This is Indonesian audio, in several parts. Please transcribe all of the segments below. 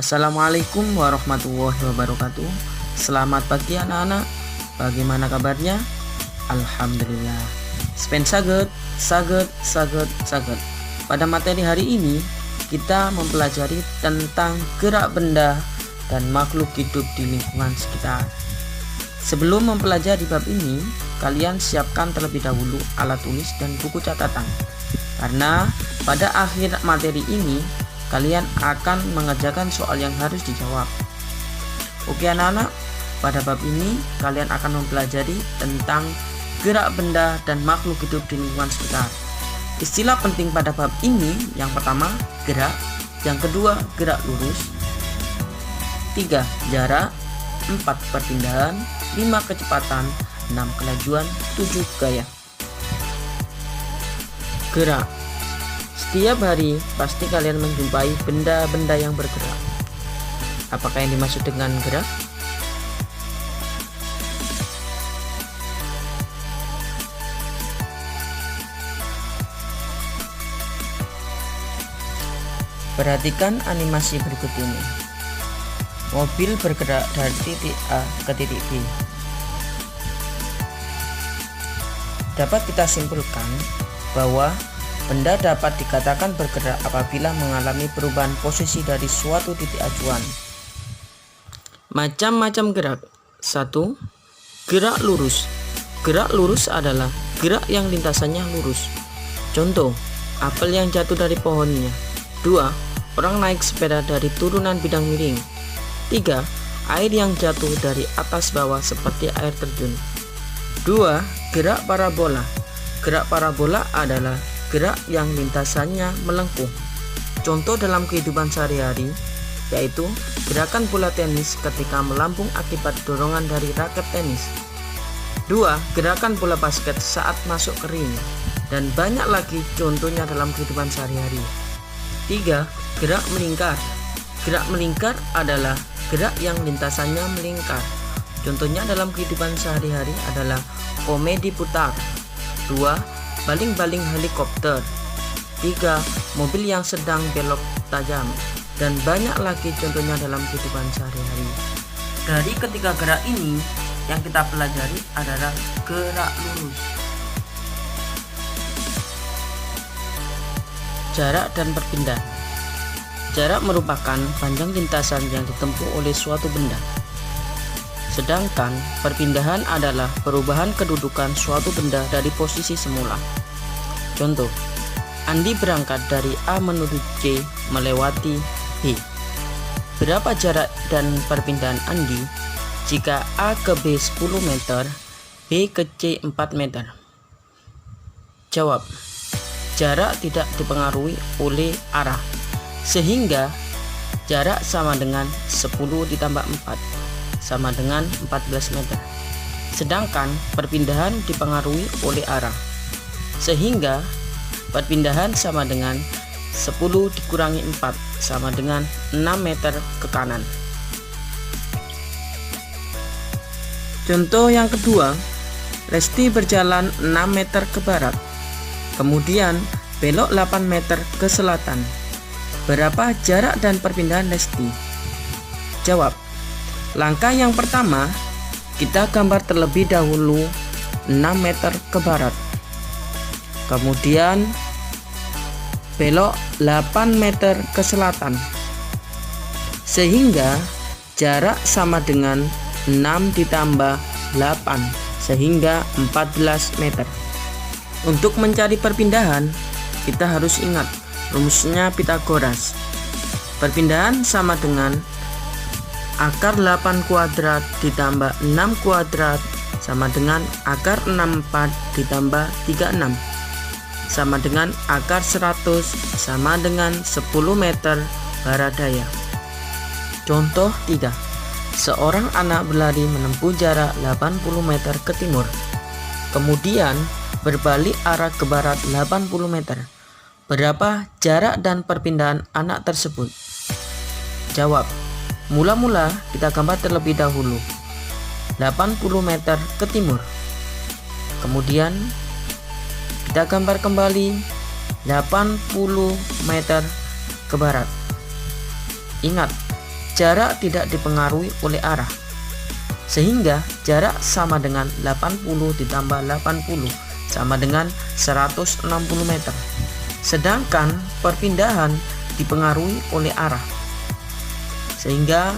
Assalamualaikum warahmatullahi wabarakatuh. Selamat pagi anak-anak. Bagaimana kabarnya? Alhamdulillah. Spen saget. Pada materi hari ini kita mempelajari tentang gerak benda dan makhluk hidup di lingkungan sekitar. Sebelum mempelajari bab ini, kalian siapkan terlebih dahulu alat tulis dan buku catatan. Karena pada akhir materi ini kalian akan mengerjakan soal yang harus dijawab. Oke anak-anak, pada bab ini kalian akan mempelajari tentang gerak benda dan makhluk hidup di lingkungan sekitar. Istilah penting pada bab ini, yang pertama gerak, yang kedua gerak lurus, 3 jarak, 4 perpindahan, 5 kecepatan, 6 kelajuan, 7 gaya. Gerak. Setiap hari pasti kalian menjumpai benda-benda yang bergerak. Apakah yang dimaksud dengan gerak? Perhatikan animasi berikut ini. Mobil bergerak dari titik A ke titik B. Dapat kita simpulkan bahwa benda dapat dikatakan bergerak apabila mengalami perubahan posisi dari suatu titik acuan. Macam-macam gerak. 1. Gerak lurus. Gerak lurus adalah gerak yang lintasannya lurus. Contoh, apel yang jatuh dari pohonnya. 2. Orang naik sepeda dari turunan bidang miring. 3. Air yang jatuh dari atas bawah seperti air terjun. 2. Gerak parabola. Gerak parabola adalah gerak yang lintasannya melengkung. Contoh dalam kehidupan sehari-hari yaitu gerakan bola tenis ketika melambung akibat dorongan dari raket tenis. 2. Gerakan bola basket saat masuk ke ring. Dan banyak lagi contohnya dalam kehidupan sehari-hari. 3. Gerak melingkar. Gerak melingkar adalah gerak yang lintasannya melingkar. Contohnya dalam kehidupan sehari-hari adalah komedi putar. 2. Baling-baling helikopter. 3. Mobil yang sedang belok tajam. Dan banyak lagi contohnya dalam kehidupan sehari-hari. Dari ketiga gerak ini, yang kita pelajari adalah gerak lurus. Jarak dan perpindahan. Jarak merupakan panjang lintasan yang ditempuh oleh suatu benda. Sedangkan perpindahan adalah perubahan kedudukan suatu benda dari posisi semula. Contoh, Andi berangkat dari A menuju C melewati B. Berapa jarak dan perpindahan Andi jika A ke B 10 meter, B ke C 4 meter? Jawab, jarak tidak dipengaruhi oleh arah, sehingga jarak sama dengan 10 ditambah 4 sama dengan 14 meter. Sedangkan perpindahan dipengaruhi oleh arah, sehingga perpindahan sama dengan 10 dikurangi 4 sama dengan 6 meter ke kanan. Contoh yang kedua, Lesti berjalan 6 meter ke barat, kemudian belok 8 meter ke selatan. Berapa jarak dan perpindahan Lesti? Jawab, langkah yang pertama, kita gambar terlebih dahulu 6 meter ke barat. Kemudian belok 8 meter ke selatan. Sehingga jarak sama dengan 6 ditambah 8 sehingga 14 meter. Untuk mencari perpindahan, kita harus ingat rumusnya Pythagoras. Perpindahan sama dengan akar 8 kuadrat ditambah 6 kuadrat sama dengan akar 64 ditambah 36 sama dengan akar 100 sama dengan 10 meter barat daya. Contoh 3. Seorang anak berlari menempuh jarak 80 meter ke timur, kemudian berbalik arah ke barat 80 meter. Berapa jarak dan perpindahan anak tersebut? Jawab, mula-mula kita gambar terlebih dahulu 80 meter ke timur. Kemudian kita gambar kembali 80 meter ke barat. Ingat, jarak tidak dipengaruhi oleh arah. Sehingga jarak sama dengan 80 ditambah 80 sama dengan 160 meter. Sedangkan perpindahan dipengaruhi oleh arah. Sehingga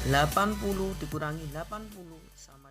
80 dikurangi 80 sama